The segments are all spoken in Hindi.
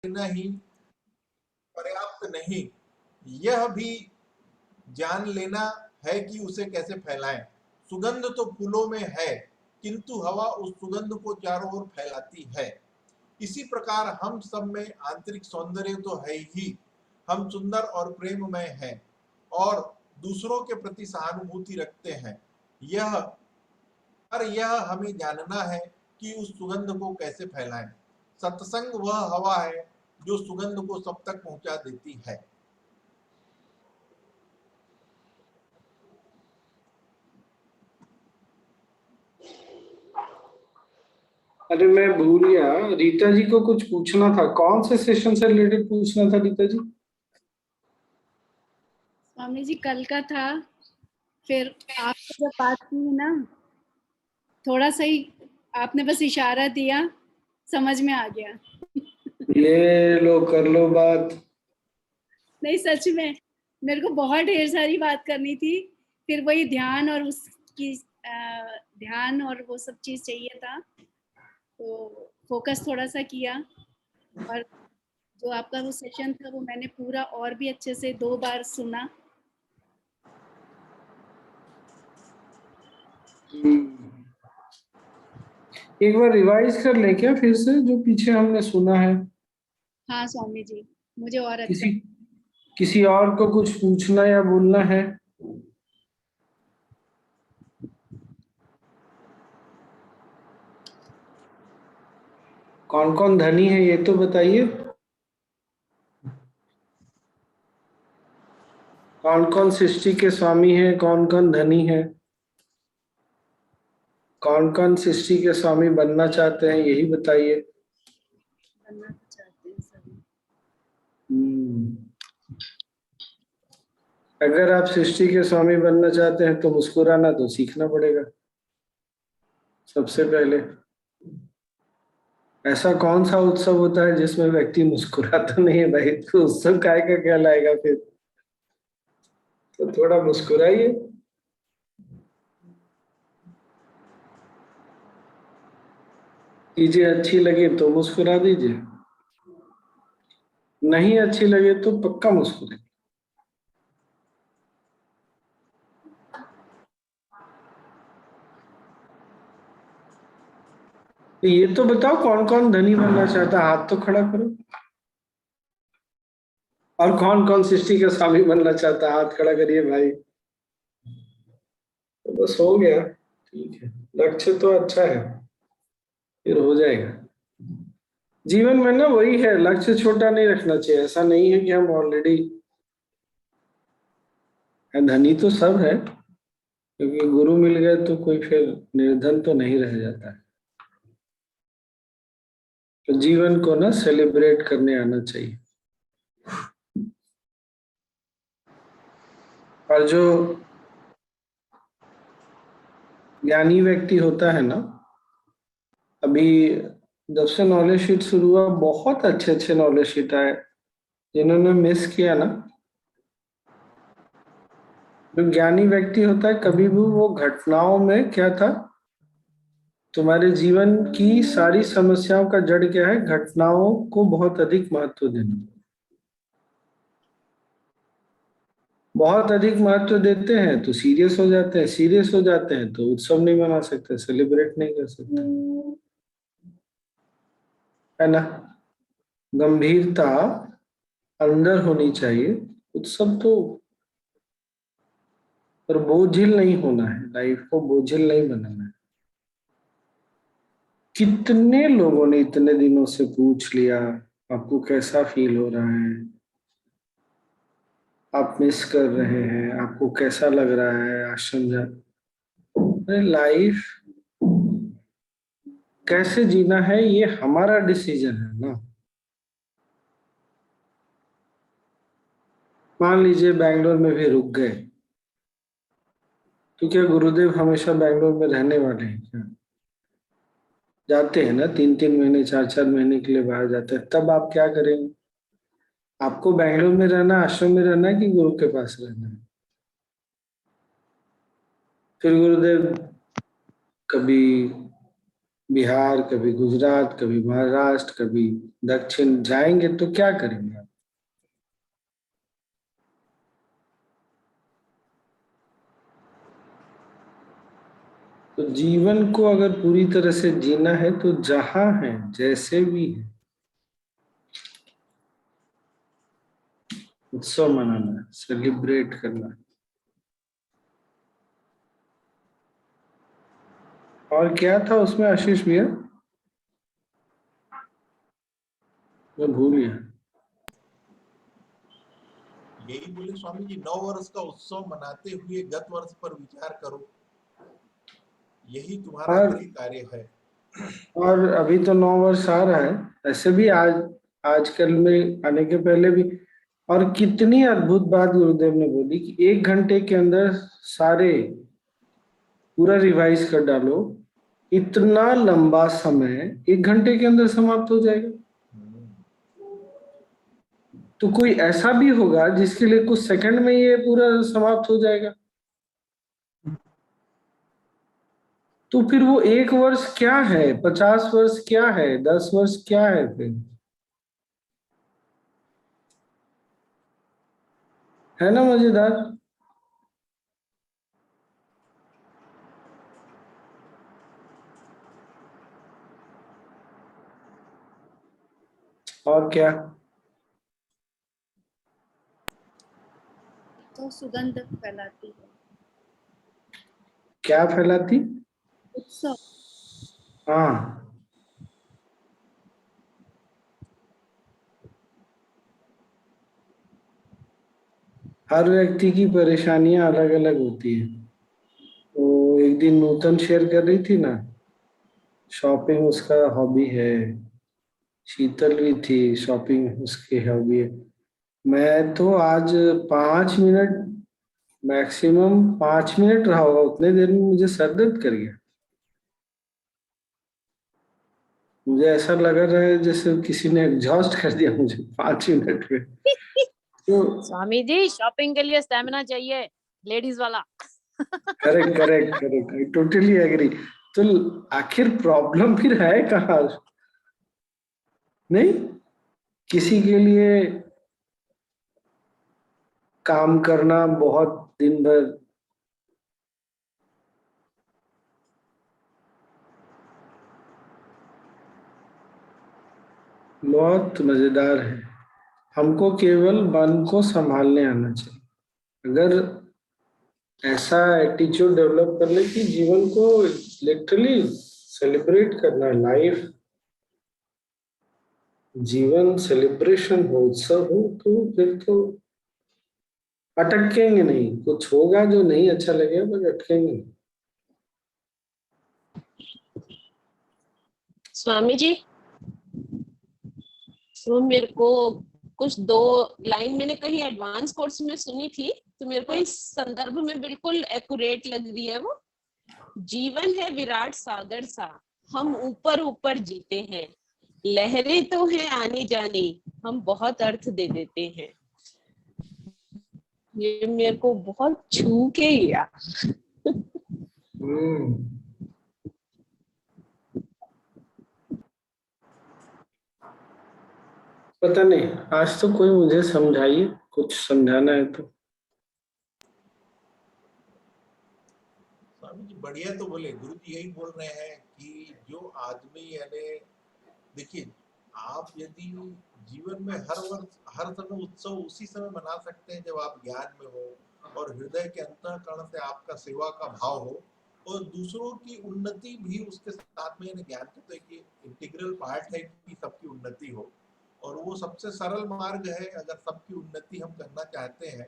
लेना ही पर्याप्त नहीं, यह भी जान लेना है कि उसे कैसे फैलाएं। सुगंध तो फूलों में है, किंतु हवा उस सुगंध को चारों ओर फैलाती है। इसी प्रकार हम सब में आंतरिक सौंदर्य तो है ही, हम सुंदर और प्रेममय हैं और दूसरों के प्रति सहानुभूति रखते हैं। यह हमें जानना है कि उस सुगंध को कैसे फैलाएं। सत्संग वह हवा है जो सुगंध को सब तक पहुंचा देती है। अरे मैं भूल गया, रीता जी को कुछ पूछना था। कौन से सेशन से रिलेटेड पूछना था रीता जी? स्वामी जी कल का था, फिर आपने जब बात की ना, थोड़ा सा ही आपने बस इशारा दिया, समझ में आ गया। ये लो, कर लो बात। नहीं सच में, मेरे को बहुत ढेर सारी बात करनी थी, फिर वही ध्यान और उसकी ध्यान और वो सब चीज चाहिए था, तो फोकस थोड़ा सा किया। और जो आपका वो सेशन था वो मैंने पूरा और भी अच्छे से 2 बार सुना। एक बार रिवाइज कर ले क्या फिर से, जो पीछे हमने सुना है? हाँ स्वामी जी, मुझे और अच्छा। किसी और को कुछ पूछना या बोलना है? कौन कौन धनी है ये तो बताइए। कौन कौन सृष्टि के स्वामी है, कौन कौन धनी है, कौन कौन सृष्टि के स्वामी बनना चाहते हैं, यही बताइए। बनना तो चाहते हैं सभी। अगर आप सृष्टि के स्वामी बनना चाहते हैं तो मुस्कुराना तो सीखना पड़ेगा सबसे पहले। ऐसा कौन सा उत्सव होता है जिसमें व्यक्ति मुस्कुराता नहीं है भाई? तो उत्सव काय का क्या लाएगा फिर? तो थोड़ा मुस्कुराइए। चीजें अच्छी लगे तो मुस्कुरा दीजिए, नहीं अच्छी लगे तो पक्का मुस्कुराइए। तो ये तो बताओ कौन कौन धनी बनना चाहता है, हाथ तो खड़ा करो। और कौन कौन सृष्टि का स्वामी बनना चाहता है, हाथ खड़ा करिए भाई। तो बस हो गया, ठीक है। लक्ष्य तो अच्छा है, फिर हो जाएगा। जीवन में ना वही है, लक्ष्य छोटा नहीं रखना चाहिए। ऐसा नहीं है कि हम ऑलरेडी धनी तो सब है, क्योंकि गुरु मिल गए तो कोई फिर निर्धन तो नहीं रह जाता है। तो जीवन को ना सेलिब्रेट करने आना चाहिए। और जो ज्ञानी व्यक्ति होता है ना, अभी जब से नॉलेज शीट शुरू हुआ बहुत अच्छे अच्छे नॉलेज शीट आए। जिन्होंने मिस किया ना, जो ज्ञानी व्यक्ति होता है कभी भी वो घटनाओं में क्या था, तुम्हारे जीवन की सारी समस्याओं का जड़ क्या है, घटनाओं को बहुत अधिक महत्व देना। बहुत अधिक महत्व देते हैं तो सीरियस हो जाते हैं, सीरियस हो जाते हैं तो उत्सव नहीं मना सकते, सेलिब्रेट नहीं कर सकते, है ना? गंभीरता अंदर होनी चाहिए। उत्सव तो, पर बोझिल नहीं होना है, लाइफ को बोझिल नहीं बनाना है। कितने लोगों ने इतने दिनों से पूछ लिया आपको कैसा फील हो रहा है, आप मिस कर रहे हैं, आपको कैसा लग रहा है आश्रम जा। अरे लाइफ कैसे जीना है ये हमारा डिसीजन है ना। मान लीजिए बैंगलोर में भी रुक गए, तो क्या गुरुदेव हमेशा बैंगलोर में रहने वाले हैं क्या? जाते हैं ना 3-3 महीने 4-4 महीने के लिए बाहर जाते हैं, तब आप क्या करेंगे? आपको बैंगलोर में रहना, आश्रम में रहना है कि गुरु के पास रहना है? फिर गुरुदेव कभी बिहार, कभी गुजरात, कभी महाराष्ट्र, कभी दक्षिण जाएंगे तो क्या करेंगे आप? तो जीवन को अगर पूरी तरह से जीना है तो जहां है जैसे भी है उत्सव मनाना है, सेलिब्रेट करना है। और क्या था उसमें आशीष भैया, मैं भूल गया। यही बोले स्वामी जी, 9 वर्ष का उत्सव मनाते हुए गत वर्ष पर विचार करो, यही तुम्हारा और गृह कार्य है। और अभी तो 9 वर्ष आ रहा है, ऐसे भी आज आजकल में आने के पहले भी। और कितनी अद्भुत बात गुरुदेव ने बोली कि 1 घंटे के अंदर सारे पूरा रिवाइज कर डालो, इतना लंबा समय 1 घंटे के अंदर समाप्त हो जाएगा। तो कोई ऐसा भी होगा जिसके लिए कुछ सेकंड में ये पूरा समाप्त हो जाएगा। तो फिर वो 1 वर्ष क्या है, 50 वर्ष क्या है, 10 वर्ष क्या है फिर, है ना मजेदार। और क्या तो सुगंध फैलाती है। क्या फैलाती? उत्सव। हाँ, हर व्यक्ति की परेशानियां अलग अलग होती है। तो एक दिन नूतन शेयर कर रही थी ना, शॉपिंग उसका हॉबी है। शीतल भी थी, शॉपिंग उसकी हॉबी है। मैं तो आज 5 मिनट, मैक्सिमम 5 मिनट रहा होगा, उतने देर में मुझे सर दर्द कर गया। मुझे ऐसा लगा रहा है जैसे किसी ने एग्जॉस्ट कर दिया मुझे 5 मिनट में। तो स्वामी जी, शॉपिंग के लिए स्टेमिना चाहिए, लेडीज वाला। Correct correct correct, I totally agree. तो आखिर प्रॉब्लम फिर है कहाँ? नहीं, किसी के लिए काम करना बहुत दिन भर बहुत मजेदार है। हमको केवल मन को संभालने आना चाहिए। अगर ऐसा एटीट्यूड डेवलप कर ले कि जीवन को लिटरली सेलिब्रेट करना है, लाइफ जीवन सेलिब्रेशन हो, उत्सव हो, तो फिर तो अटकेंगे नहीं। कुछ होगा जो नहीं अच्छा लगेगा पर अटकेंगे नहीं। स्वामी जी, तो मेरे को कुछ 2 लाइन मैंने कहीं एडवांस कोर्स में सुनी थी, तो मेरे को इस संदर्भ में बिल्कुल एक्यूरेट लग रही है वो। जीवन है विराट सागर सा, हम ऊपर ऊपर जीते हैं, लहरें तो हैं आने जाने, हम बहुत अर्थ दे देते हैं। ये मेरे को बहुत छू के गया। पता नहीं, आज तो कोई मुझे समझाइए, कुछ समझाना है तो। स्वामी जी बढ़िया तो बोले, गुरु जी यही बोल रहे हैं कि जो आदमी यानी, देखिए, आप यदि जीवन में हर वर्ष हर समय उत्सव उसी समय मना सकते हैं जब आप ज्ञान में हो और हृदय के अंतःकरण से आपका सेवा का भाव हो, और दूसरों की उन्नति भी उसके साथ में, यानी ज्ञान का तो एक इंटीग्रल पार्ट है कि सबकी उन्नति हो, और वो सबसे सरल मार्ग है। अगर सबकी उन्नति हम करना चाहते हैं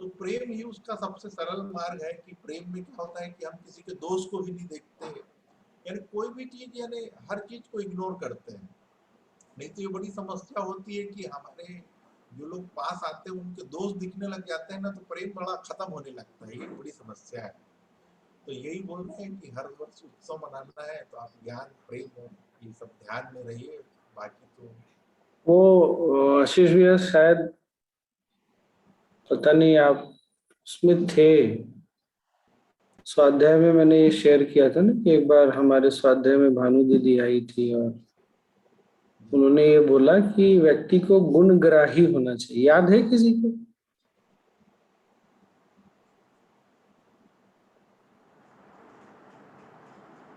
तो प्रेम ही उसका सबसे सरल मार्ग है। कि प्रेम में क्या होता है कि हम किसी के दोष को भी नहीं देखते, यानी कोई भी चीज, यानी हर चीज को इग्नोर करते हैं। नहीं तो ये बड़ी समस्या होती है कि हमारे जो लोग पास आते हैं उनके दोस्त दिखने लग जाते हैं ना, तो प्रेम बड़ा खत्म होने लगता है। ये बड़ी समस्या है। तो यही बोल रहे हैं कि हर वर्ष उत्सव मनाना है तो आप ज्ञान प्रेम ये सब ध्यान में रहिए, बाकी तो वो आशीष भैया शायद, पता नहीं आप उसमें थे, स्वाध्याय में मैंने ये शेयर किया था ना कि एक बार हमारे स्वाध्याय में भानु दीदी आई थी और उन्होंने ये बोला कि व्यक्ति को गुणग्राही होना चाहिए। याद है किसी को?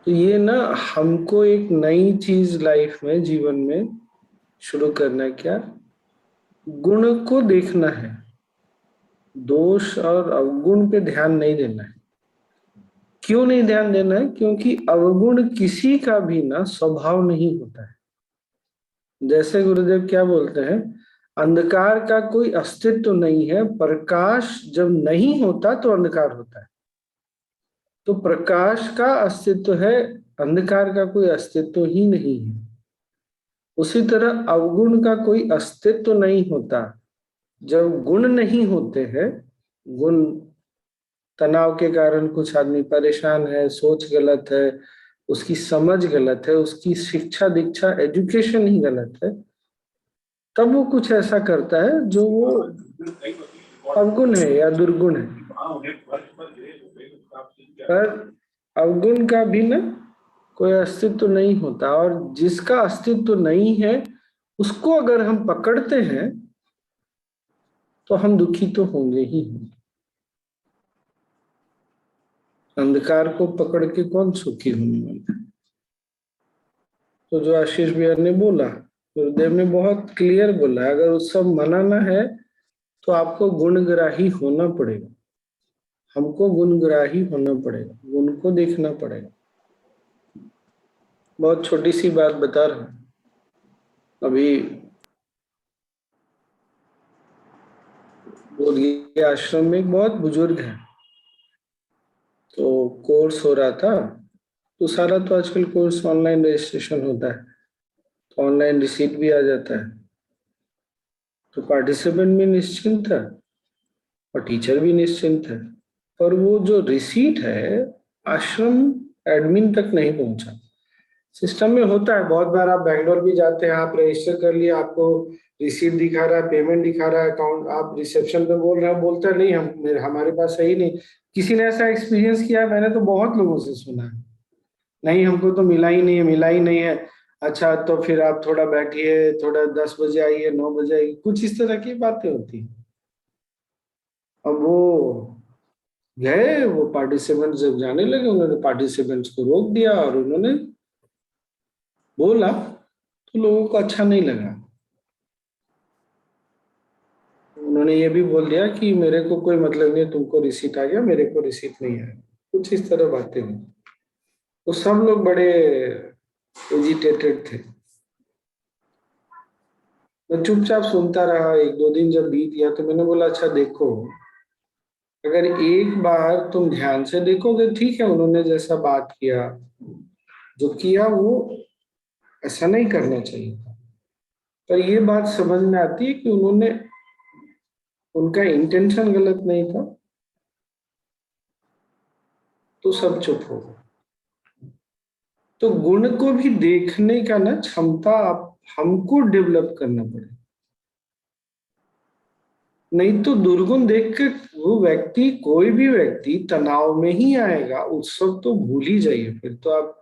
तो ये ना हमको एक नई चीज लाइफ में, जीवन में शुरू करना है। क्या? गुण को देखना है, दोष और अवगुण पे ध्यान नहीं देना है। क्यों नहीं ध्यान देना है? क्योंकि अवगुण किसी का भी ना स्वभाव नहीं होता है। जैसे गुरुदेव क्या बोलते हैं, अंधकार का कोई अस्तित्व नहीं है, प्रकाश जब नहीं होता तो अंधकार होता है। तो प्रकाश का अस्तित्व है, अंधकार का कोई अस्तित्व ही नहीं है। उसी तरह अवगुण का कोई अस्तित्व नहीं होता। जब गुण नहीं होते हैं, गुण, तनाव के कारण कुछ आदमी परेशान है, सोच गलत है, उसकी समझ गलत है, उसकी शिक्षा दीक्षा एजुकेशन ही गलत है, तब वो कुछ ऐसा करता है जो वो अवगुण है या दुर्गुण है। पर अवगुण का भी ना कोई अस्तित्व नहीं होता, और जिसका अस्तित्व नहीं है उसको अगर हम पकड़ते हैं तो हम दुखी तो होंगे ही। अंधकार को पकड़ के कौन सुखी होने वाला है? तो जो आशीष भैया ने बोला, गुरुदेव ने बहुत क्लियर बोला, अगर उत्सव मनाना है तो आपको गुणग्राही होना पड़ेगा, हमको गुणग्राही होना पड़ेगा, गुण को देखना पड़ेगा। बहुत छोटी सी बात बता रहा हूं। अभी बोधगया आश्रम में एक बहुत बुजुर्ग है, तो कोर्स हो रहा था, तो सारा तो आजकल कोर्स ऑनलाइन रजिस्ट्रेशन होता है, तो ऑनलाइन रिसीट भी आ जाता है। तो पार्टिसिपेंट भी निश्चिंत था और टीचर भी निश्चिंत है, पर वो जो रिसीट है आश्रम एडमिन तक नहीं पहुंचा। सिस्टम में होता है, बहुत बार आप बैंगलोर भी जाते हैं, आप रजिस्टर कर लिए, आपको रिसीट दिखा रहा है, पेमेंट दिखा रहा है, अकाउंट, आप रिसेप्शन पे बोल रहे हैं, बोलता है नहीं हमारे पास है ही नहीं। किसी ने ऐसा एक्सपीरियंस किया है? मैंने तो बहुत लोगों से सुना है, नहीं हमको तो मिला ही नहीं है, मिला ही नहीं है। अच्छा तो फिर आप थोड़ा बैठिए, थोड़ा 10 बजे आइए, 9 बजे आइए, कुछ इस तरह की बातें होती हैं। अब वो गए, वो पार्टिसिपेंट्स जब जाने लगे, उन्होंने पार्टिसिपेंट्स को रोक दिया और उन्होंने बोला, तो लोगों को अच्छा नहीं लगा। उन्होंने ये भी बोल दिया कि मेरे को कोई मतलब नहीं, तुमको रिसीट आ गया, मेरे को रिसीट नहीं आया, कुछ इस तरह बातें हुई। तो सब लोग बड़े एजिटेटेड थे। मैं चुपचाप सुनता रहा, 1-2 दिन जब बीत गया तो मैंने बोला अच्छा देखो, अगर एक बार तुम ध्यान से देखोगे ठीक है, उन्होंने जैसा बात किया, जो किया वो ऐसा नहीं करना चाहिए था, पर ये बात समझ में आती है कि उन्होंने, उनका इंटेंशन गलत नहीं था, तो सब चुप हो गए। तो गुण को भी देखने का ना क्षमता आप हमको डेवलप करना पड़ेगा, नहीं तो दुर्गुण देख के वो व्यक्ति, कोई भी व्यक्ति तनाव में ही आएगा। उत्सव तो भूल ही जाइए, फिर तो आप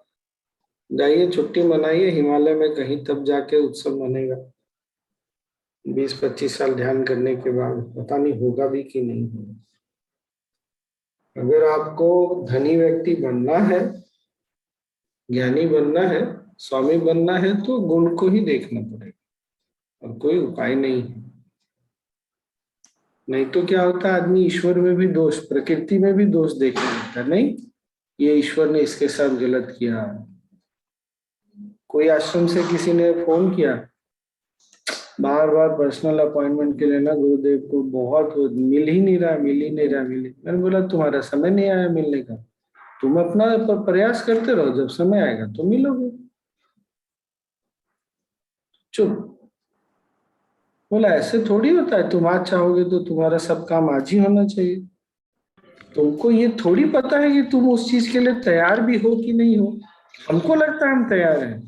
जाइए छुट्टी मनाइए हिमालय में कहीं, तब जाके उत्सव मनेगा। 20-25 साल ध्यान करने के बाद पता नहीं होगा भी कि नहीं होगा। अगर आपको धनी व्यक्ति बनना है, ज्ञानी बनना है, स्वामी बनना है, तो गुण को ही देखना पड़ेगा और कोई उपाय नहीं है। नहीं तो क्या होता है, आदमी ईश्वर में भी दोष, प्रकृति में भी दोष देखने लगता है, नहीं ये ईश्वर ने इसके साथ गलत किया। कोई आश्रम से किसी ने फोन किया, बार बार पर्सनल अपॉइंटमेंट के लिए ना गुरुदेव को बहुत मिल ही नहीं रहा, मिल ही नहीं रहा, मैंने बोला तुम्हारा समय नहीं आया मिलने का, तुम अपना प्रयास करते रहो, जब समय आएगा तो मिलोगे। चुप। बोला ऐसे थोड़ी होता है, तुम आज चाहोगे तो तुम्हारा सब काम आज ही होना चाहिए। तुमको ये थोड़ी पता है कि तुम उस चीज के लिए तैयार भी हो कि नहीं हो। हमको लगता है हम तैयार हैं,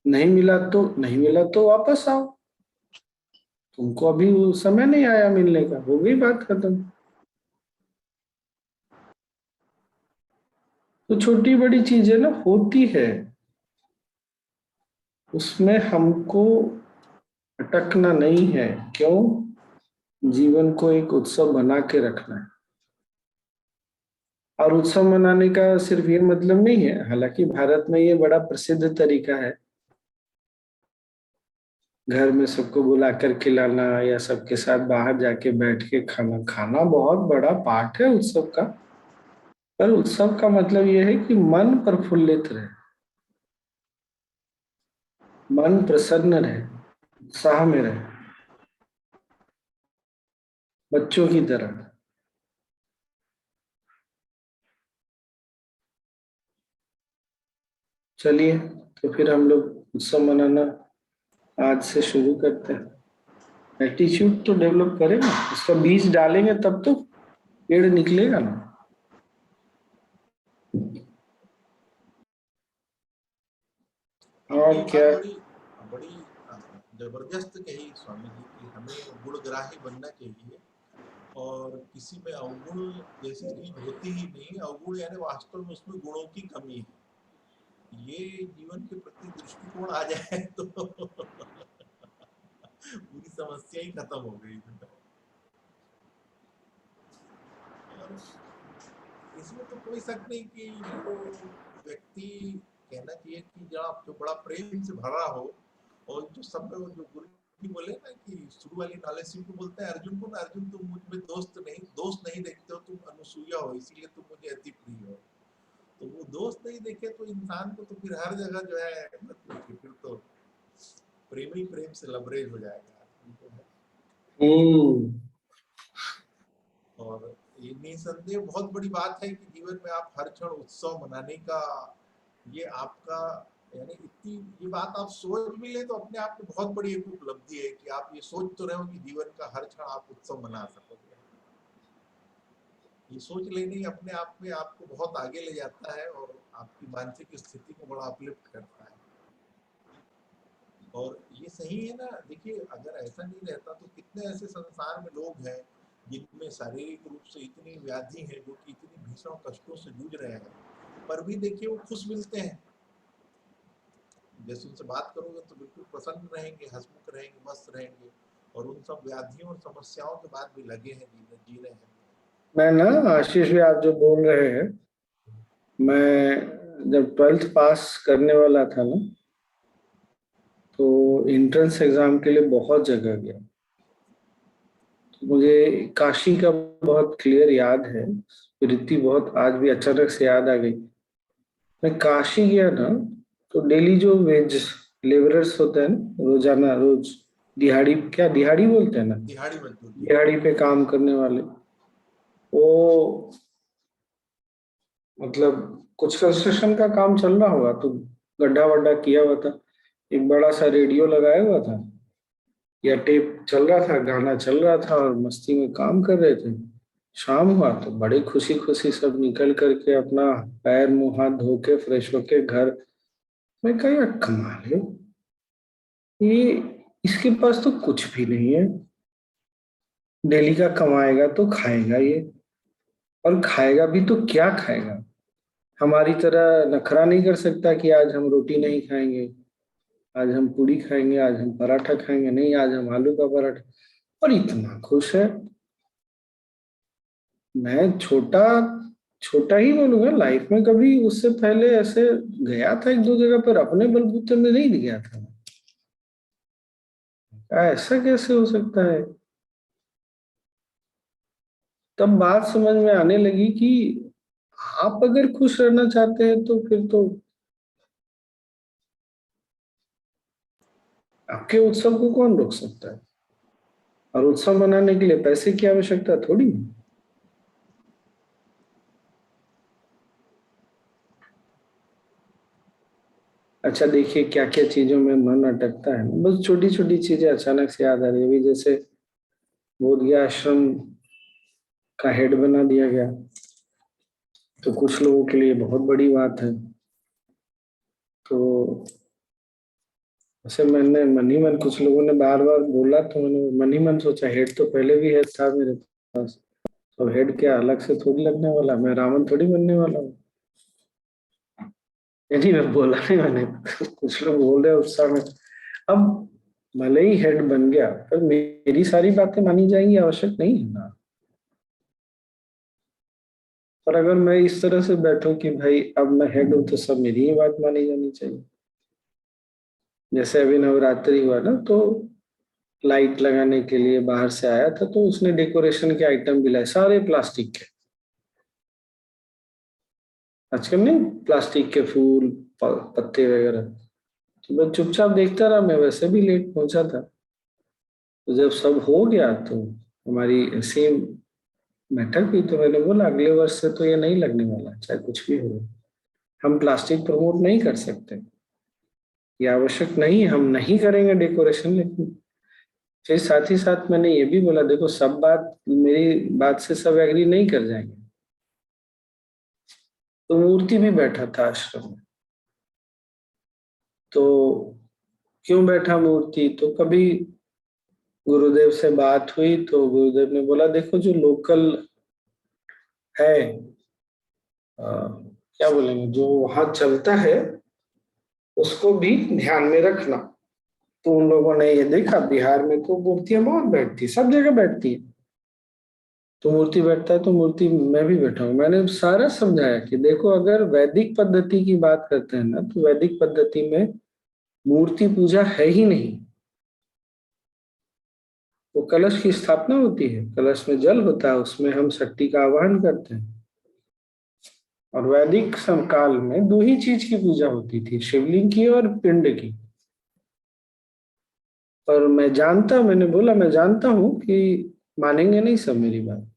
नहीं मिला तो नहीं मिला तो वापस आओ। तुमको अभी वो समय नहीं आया मिलने का, हो गई बात खत्म। तो छोटी बड़ी चीजें ना होती है, उसमें हमको अटकना नहीं है। क्यों? जीवन को एक उत्सव बना के रखना है। और उत्सव मनाने का सिर्फ ये मतलब नहीं है, हालांकि भारत में ये बड़ा प्रसिद्ध तरीका है, घर में सबको बुला कर खिलाना या सबके साथ बाहर जाके बैठ के खाना खाना बहुत बड़ा पार्ट है उत्सव का। पर उत्सव का मतलब ये है कि मन प्रफुल्लित रहे, मन प्रसन्न रहे, उत्साह में रहे, बच्चों की तरह। चलिए, तो फिर हम लोग उत्सव मनाना आज से शुरू करते हैं। एटीट्यूड तो डेवलप करें ना, उसका बीज डालेंगे तब तो पेड़ निकलेगा ना। ये और क्या? बात बड़ी बड़ी जबरदस्त कही स्वामी जी की, हमें गुणग्राही बनना चाहिए और किसी में अवगुण जैसी चीज होती ही नहीं। अवगुण यानी वास्तव में उसमें गुणों की कमी है। ये जीवन के प्रति दृष्टिकोण आ जाए तो पूरी समस्या ही खत्म हो गई। और इसमें तो कोई शक नहीं कि जो व्यक्ति कहना चाहिए कि जो बड़ा प्रेम से भरा हो, और जो सब जो गुरु जी बोले ना कि शुरू वाली नॉलेज सिंह को बोलते हैं अर्जुन को ना, अर्जुन तुम मुझ में दोस्त नहीं देखते हो, तुम अनुसूया हो, इसीलिए तुम मुझे अति प्रिय हो। तो वो दोस्त नहीं देखे तो इंसान को तो फिर हर जगह जो है मत देखे, फिर तो प्रेम ही प्रेम से लबरेज हो जाएगा। और ये निसंदेह बहुत बड़ी बात है कि जीवन में आप हर क्षण उत्सव मनाने का, ये आपका यानी इतनी ये बात आप सोच भी ले तो अपने आप में बहुत बड़ी एक उपलब्धि है कि आप ये सोच तो रहे हो कि जीवन का हर क्षण आप उत्सव मना सकोगे। ये सोच लेने ही अपने आप में आपको बहुत आगे ले जाता है और आपकी मानसिक स्थिति को बड़ा अपलिफ्ट करता है। और ये सही है ना। देखिए, अगर ऐसा नहीं रहता तो कितने ऐसे संसार में लोग हैं जिनमें शारीरिक रूप से इतनी व्याधि है, जो कि इतनी भीषण कष्टों से जूझ रहे हैं, पर भी देखिए वो खुश मिलते हैं। जैसे उनसे बात करोगे तो बिल्कुल प्रसन्न रहेंगे, हंसमुख रहेंगे, मस्त रहेंगे, और उन सब व्याधियों और समस्याओं के बाद भी लगे हैं जी रहे हैं। मैं ना, आशीष भी आप जो बोल रहे हैं, मैं जब 12th पास करने वाला था ना, तो एंट्रेंस एग्जाम के लिए बहुत जगह गया। तो मुझे काशी का बहुत क्लियर याद है, प्रीति बहुत आज भी अचानक से याद आ गई। मैं काशी गया ना, तो डेली जो वेज लेबरर्स होते हैं ना, रोजाना रोज दिहाड़ी, क्या दिहाड़ी बोलते हैं ना, दिहाड़ी मजदूर जी। दिहाड़ी पे काम करने वाले, वो मतलब कुछ कंस्ट्रक्शन का काम चल रहा होगा तो गड्ढा वड्ढा किया हुआ था, एक बड़ा सा रेडियो लगाया हुआ था या टेप चल रहा था, गाना चल रहा था और मस्ती में काम कर रहे थे। शाम हुआ तो बड़े खुशी खुशी सब निकल करके अपना पैर मुंह हाथ धो के फ्रेश होके घर। मैं कहा यार कमाल है, ये इसके पास तो कुछ भी नहीं है, डेली का कमाएगा तो खाएगा ये, और खाएगा भी तो क्या खाएगा? हमारी तरह नखरा नहीं कर सकता कि आज हम रोटी नहीं खाएंगे, आज हम पूरी खाएंगे, आज हम पराठा खाएंगे, नहीं आज हम आलू का पराठा। और इतना खुश है। मैं छोटा छोटा ही बोलूंगा, लाइफ में कभी उससे पहले ऐसे गया था एक दो जगह पर, अपने बलबूते में नहीं गया था। ऐसा कैसे हो सकता है? तब बात समझ में आने लगी कि आप अगर खुश रहना चाहते हैं तो फिर तो आपके उत्सव को कौन रोक सकता है? और उत्सव मनाने के लिए पैसे की आवश्यकता थोड़ी है। अच्छा देखिए, क्या क्या चीजों में मन अटकता है, बस छोटी छोटी चीजें अचानक से याद आ रही है। अभी जैसे बोधिया आश्रम का हेड बना दिया गया, तो कुछ लोगों के लिए बहुत बड़ी बात है। तो वैसे मैंने मन ही मन, कुछ लोगों ने बार बार बोला तो मैंने मन ही मन सोचा हेड तो पहले भी हेड था मेरे पास, तो हेड क्या अलग से थोड़ी लगने वाला, मैं रावण थोड़ी बनने वाला हूँ। यही मैं बोला नहीं मैंने। कुछ लोग बोल रहे हैं उत्साह में। अब भले ही हेड बन गया पर मेरी सारी बातें मानी जाएंगी आवश्यक नहीं है ना। पर अगर मैं इस तरह से बैठूं कि भाई अब मैं हेड हूं तो सब मेरी ही बात मानी जानी चाहिए। जैसे अभी नवरात्रि हुआ ना, तो लाइट लगाने के लिए बाहर से आया था, तो उसने डेकोरेशन के आइटम भी लाए सारे प्लास्टिक के। आजकल नहीं, प्लास्टिक के फूल, पत्ते वगैरह। तो मैं चुपचाप देखता रहा, मैं वैसे भी लेट पहुंचा था। तो जब सब हो गया तो हमारी सेम बैठक हुई, तो मैंने बोला अगले वर्ष से तो ये नहीं लगने वाला, चाहे कुछ भी हो। हम प्लास्टिक प्रमोट नहीं कर सकते, ये आवश्यक नहीं है, हम नहीं करेंगे डेकोरेशन। लेकिन फिर साथ ही साथ मैंने ये भी बोला देखो, सब बात, मेरी बात से सब एग्री नहीं कर जाएंगे। तो मूर्ति भी बैठा था आश्रम में। तो क्यों बैठा मूर्ति, तो कभी गुरुदेव से बात हुई तो गुरुदेव ने बोला देखो जो लोकल है, क्या बोलेंगे, जो वहां चलता है उसको भी ध्यान में रखना। तो उन लोगों ने ये देखा बिहार में तो मूर्तियां बहुत बैठती, सब जगह बैठती है। तो मूर्ति बैठता है तो मूर्ति मैं भी बैठा हूँ। मैंने सारा समझाया कि देखो अगर वैदिक पद्धति की बात करते हैं ना, तो वैदिक पद्धति में मूर्ति पूजा है ही नहीं। वो कलश की स्थापना होती है, कलश में जल होता है, उसमें हम शक्ति का आवाहन करते हैं। और वैदिक काल में दो ही चीज की पूजा होती थी, शिवलिंग की और पिंड की। पर मैंने बोला मैं जानता हूं कि मानेंगे नहीं सब मेरी बात।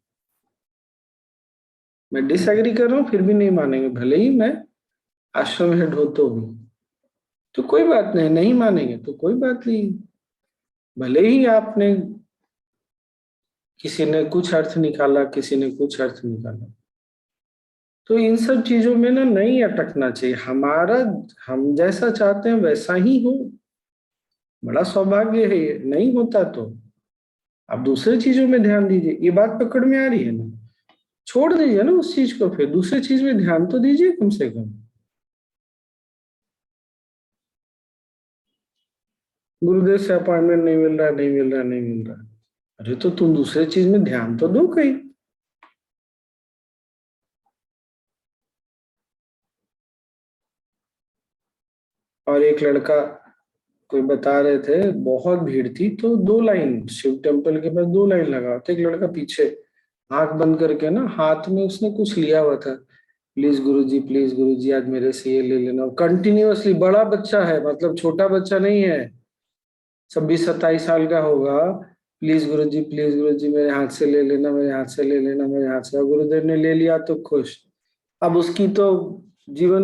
मैं डिसएग्री कर रहा हूँ फिर भी नहीं मानेंगे, भले ही मैं आश्रम हेड हो तो भी। तो कोई बात नहीं, नहीं मानेंगे तो कोई बात नहीं। भले ही आपने, किसी ने कुछ अर्थ निकाला, किसी ने कुछ अर्थ निकाला। तो इन सब चीजों में ना नहीं अटकना चाहिए। हमारा, हम जैसा चाहते हैं वैसा ही हो, बड़ा सौभाग्य है ये। नहीं होता तो आप दूसरे चीजों में ध्यान दीजिए। ये बात पकड़ में आ रही है ना, छोड़ दीजिए ना उस चीज को, फिर दूसरी चीज में ध्यान तो दीजिए कम से कम। गुरुदेव से अपॉइंटमेंट नहीं मिल रहा, नहीं मिल रहा, नहीं मिल रहा। अरे तो तुम दूसरे चीज में ध्यान तो दो कहीं। और एक लड़का, कोई बता रहे थे बहुत भीड़ थी, तो दो लाइन शिव टेम्पल के पास, दो लाइन लगा हुआ था। एक लड़का पीछे आंख बंद करके ना, हाथ में उसने कुछ लिया हुआ था, प्लीज गुरुजी, प्लीज गुरुजी आज मेरे से ये ले लेना। कंटिन्यूअसली, बड़ा बच्चा है, मतलब छोटा बच्चा नहीं है, 26-27 साल का होगा। प्लीज गुरुजी मेरे हाथ से ले लेना, मेरे हाथ से ले लेना, मेरे हाथ से। और गुरुदेव ने ले लिया तो खुश। अब उसकी तो जीवन,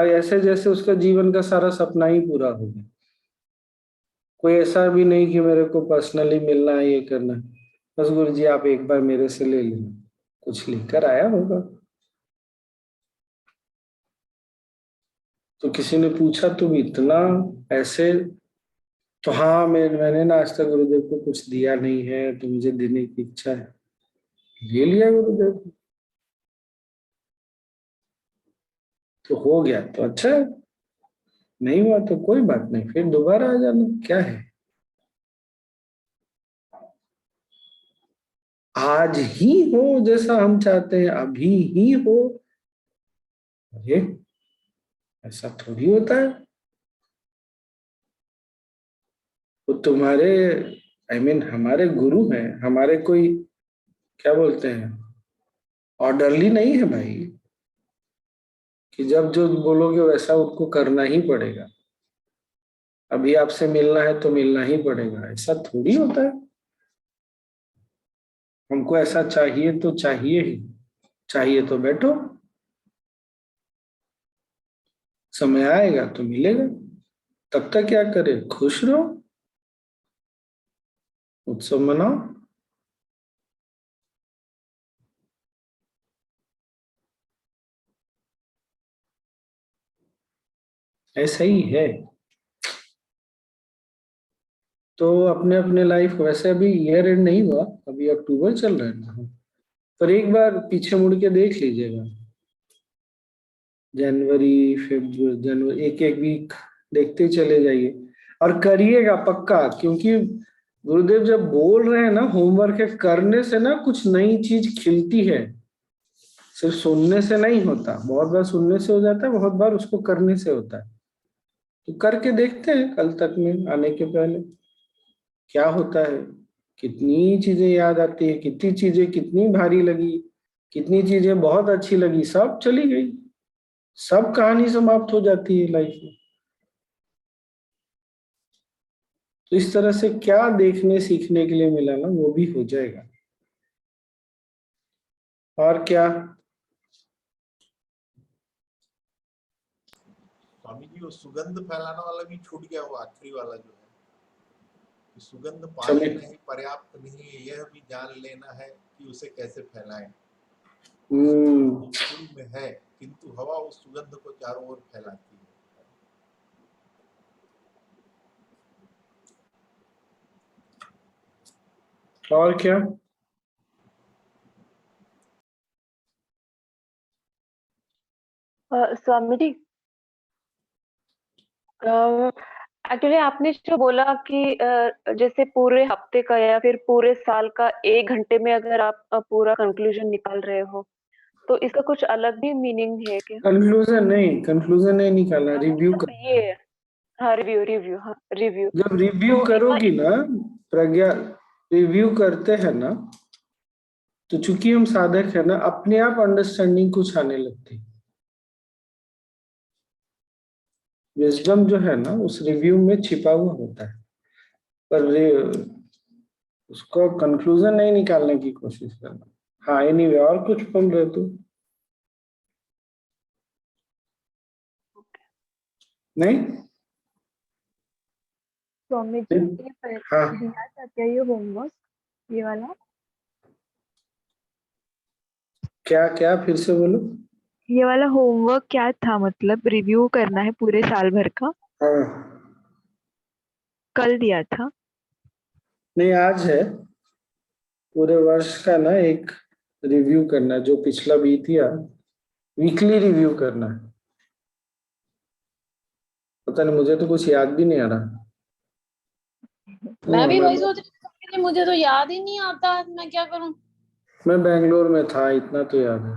ऐसे जैसे उसका जीवन का सारा सपना ही पूरा हो गया। कोई ऐसा भी नहीं कि मेरे को पर्सनली मिलना है, ये करना है, बस गुरुजी आप एक बार मेरे से ले लेना। कुछ लेकर आया होगा। तो किसी ने पूछा तुम इतना ऐसे, तो हाँ मैंने ना आज तक गुरुदेव को कुछ दिया नहीं है, तो मुझे देने की इच्छा है। ले लिया गुरुदेव को। तो हो गया तो अच्छा है, नहीं हुआ तो कोई बात नहीं, फिर दोबारा आ जाना, क्या है। आज ही हो जैसा हम चाहते हैं, अभी ही हो। अरे ऐसा थोड़ी होता है। वो तुम्हारे, हमारे गुरु हैं, हमारे कोई, क्या बोलते हैं, ऑर्डरली नहीं है भाई, कि जब जो बोलोगे वैसा उनको करना ही पड़ेगा। अभी आपसे मिलना है तो मिलना ही पड़ेगा, ऐसा थोड़ी होता है। हमको ऐसा चाहिए तो चाहिए ही, चाहिए तो बैठो, समय आएगा तो मिलेगा। तब तक क्या करे, खुश रहो, उत्सव मनाओ। ऐसा ही है। तो अपने अपने लाइफ, वैसे अभी ईयर एंड नहीं हुआ, अभी अक्टूबर चल रहा है ना, पर एक बार पीछे मुड़ के देख लीजिएगा, जनवरी, फरवरी, जनवरी, एक एक वीक देखते चले जाइए और करिएगा पक्का, क्योंकि गुरुदेव जब बोल रहे हैं ना, होमवर्क करने से ना कुछ नई चीज खिलती है, सिर्फ सुनने से नहीं होता। बहुत बार सुनने से हो जाता है, बहुत बार उसको करने से होता है। तो करके देखते हैं कल तक में आने के पहले क्या होता है, कितनी चीजें याद आती है, कितनी चीजें कितनी भारी लगी, कितनी चीजें बहुत अच्छी लगी, सब चली गई, सब कहानी समाप्त हो जाती है लाइफ में। तो इस तरह से क्या देखने सीखने के लिए मिला ना, वो भी हो जाएगा। और क्या? स्वामी जी वो सुगंध फैलाने वाला भी छूट गया, वो आखिरी वाला जो है कि सुगंध पा चलिए। लेना ही पर्याप्त नहीं है, यह भी जान लेना है कि उसे कैसे फैलाएं। हम्म। फूल में है किंतु हवा उस सुगंध को चारों ओर फैलाती है। और क्या? स्वामी जी, एक्चुअली आपने जो बोला कि जैसे पूरे हफ्ते का या फिर पूरे साल का 1 घंटे में अगर आप पूरा कंक्लूजन निकाल रहे हो, तो इसका कुछ अलग भी मीनिंग है क्या? कंक्लूजन नहीं निकालना, रिव्यू मतलब करना है। ये, हाँ रिव्यू, रिव्यू, हाँ रिव्यू। जब रिव्यू तो इसका करोगी ना प्रज्ञा, रिव्यू करते हैं ना, तो चूंकि हम साधक है ना, अपने आप अंडरस्टैंडिंग कुछ आने लगती। विजडम जो है ना, उस रिव्यू में छिपा हुआ होता है, पर उसको कंक्लूजन नहीं निकालने की कोशिश करना। हाँ, एनीवे, और कुछ बोल रहे तू? नहीं? स्वामी जी, ये हाँ, दिया था क्या ये होमवर्क, ये वाला? क्या क्या फिर से बोलो। ये वाला होमवर्क क्या था, मतलब रिव्यू करना है पूरे साल भर का, हाँ, कल दिया था? नहीं, आज है। पूरे वर्ष का ना एक रिव्यू करना, जो पिछला बीत गया, वीकली रिव्यू करना है। पता नहीं, मुझे तो कुछ याद भी नहीं आ रहा। मैं भी मैं वही सोच रही थी कि मुझे तो याद ही नहीं आता, मैं क्या करूं। मैं बेंगलोर में था, इतना तो याद है।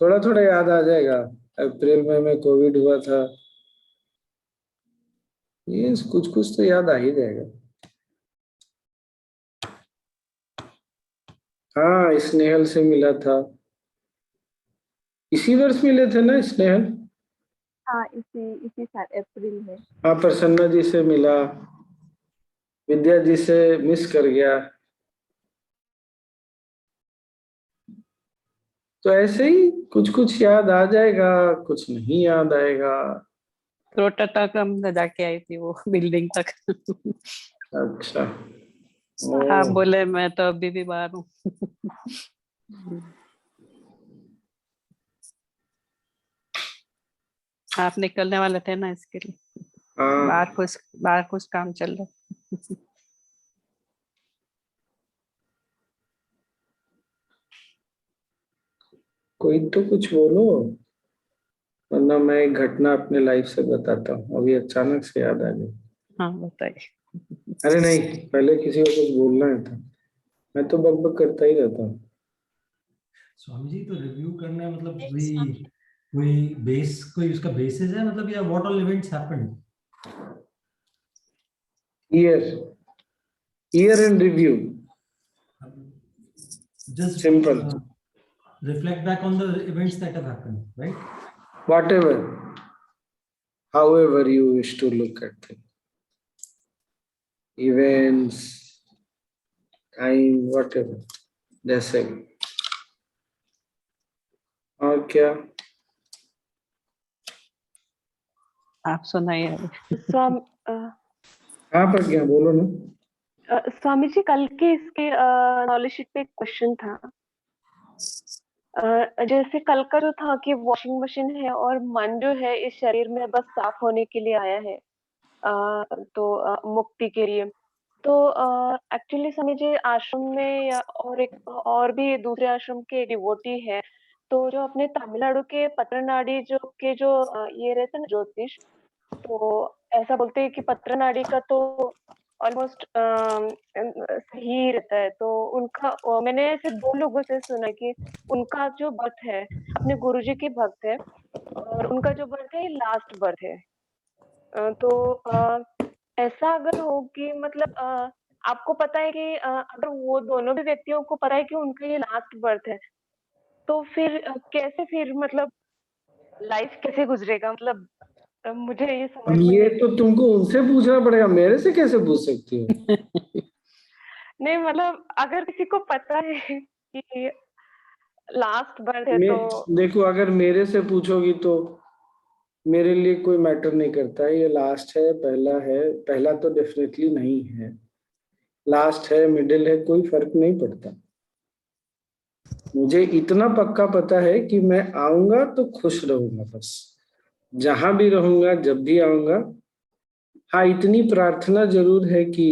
थोड़ा थोड़ा याद आ जाएगा। अप्रैल में कोविड हुआ था, ये कुछ कुछ तो याद आ ही जाएगा। हाँ, स्नेहल से मिला था, इसी वर्ष मिले थे ना स्नेहल? हाँ, इसी इसी साल अप्रैल में। हाँ, प्रसन्ना जी से मिला, विद्या जी से मिस कर गया। तो ऐसे ही कुछ कुछ याद आ जाएगा, कुछ नहीं याद आएगा। रोटटाकम जाके आई थी वो बिल्डिंग तक। अच्छा। आप ओ, बोले मैं तो अभी भी बाहर हूँ। आप निकलने वाले थे ना, इसके लिए हाँ, बाहर कुछ काम चल रहा। कोई तो कुछ बोलो, वरना मैं एक घटना अपने लाइफ से बताता हूँ, अभी अचानक से याद आ गई। हाँ बताइए। अरे नहीं, पहले किसी को कुछ बोलना है था, मैं तो बक बक करता ही रहता हूँ। स्वामी जी, तो रिव्यू करना है मतलब कोई कोई बेस, कोई उसका बेसिस है मतलब, या what all events happened? Year year and review, Just simple. reflect back on the events that have happened, right? whatever however you wish to look at them, events, time, whatever, जैसे भी। और क्या? आप सुनाइए अभी। स्वाम हाँ, प्रज्ञा बोलो ना। स्वामी जी, कल के इसके नॉलेज शीट पे एक क्वेश्चन था। जैसे कल का जो था कि वॉशिंग मशीन है और मन जो है इस शरीर में बस साफ होने के लिए आया है, तो मुक्ति के लिए। तो एक्चुअली स्वामी जी आश्रम में और भी दूसरे आश्रम के डिवोटी है, तो जो अपने तमिलनाडु के पत्रनाड़ी जो ये रहते हैं ना ज्योतिष, तो ऐसा बोलते हैं कि पत्रनाड़ी का तो ऑलमोस्ट सही रहता है। तो उनका मैंने ऐसे 2 लोगों से सुना कि उनका जो बर्थ है अपने गुरुजी के भक्त है, और उनका जो बर्थ है लास्ट बर्थ है। तो ऐसा अगर हो कि मतलब आपको पता है कि अगर वो दोनों भी व्यक्तियों को पता है कि उनका ये लास्ट बर्थ है, तो फिर कैसे फिर मतलब लाइफ कैसे गुजरेगा? मतलब मुझे ये समझ अब में ये नहीं। तो तुमको उनसे पूछना पड़ेगा, मेरे से कैसे पूछ सकती हो? नहीं मतलब अगर किसी को पता है कि लास्ट बर्थ है तो देखो, अगर मेरे से पूछोगी तो मेरे लिए कोई मैटर नहीं करता है, ये लास्ट है, पहला तो डेफिनेटली नहीं है, लास्ट है, मिडिल है, कोई फर्क नहीं पड़ता। मुझे इतना पक्का पता है कि मैं आऊंगा तो खुश रहूंगा, बस जहां भी रहूंगा, जब भी आऊंगा। हाँ, इतनी प्रार्थना जरूर है कि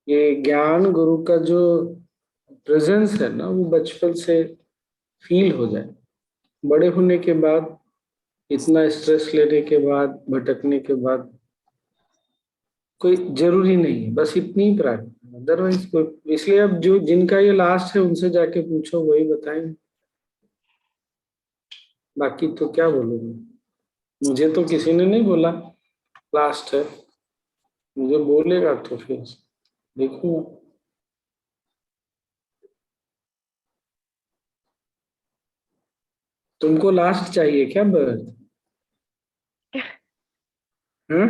ये ज्ञान गुरु का जो प्रेजेंस है ना, वो बचपन से फील हो जाए। बड़े होने के बाद, इतना स्ट्रेस लेने के बाद, भटकने के बाद कोई जरूरी नहीं है, बस इतनी ही प्रार्थना, अदरवाइज कोई। इसलिए अब जो जिनका ये लास्ट है उनसे जाके पूछो, वही बताएंगे। बाकी तो क्या बोलूंगा, मुझे तो किसी ने नहीं बोला लास्ट है, मुझे बोलेगा तो फिर देखूंगा। तुमको लास्ट चाहिए क्या बर्थ? हाँ,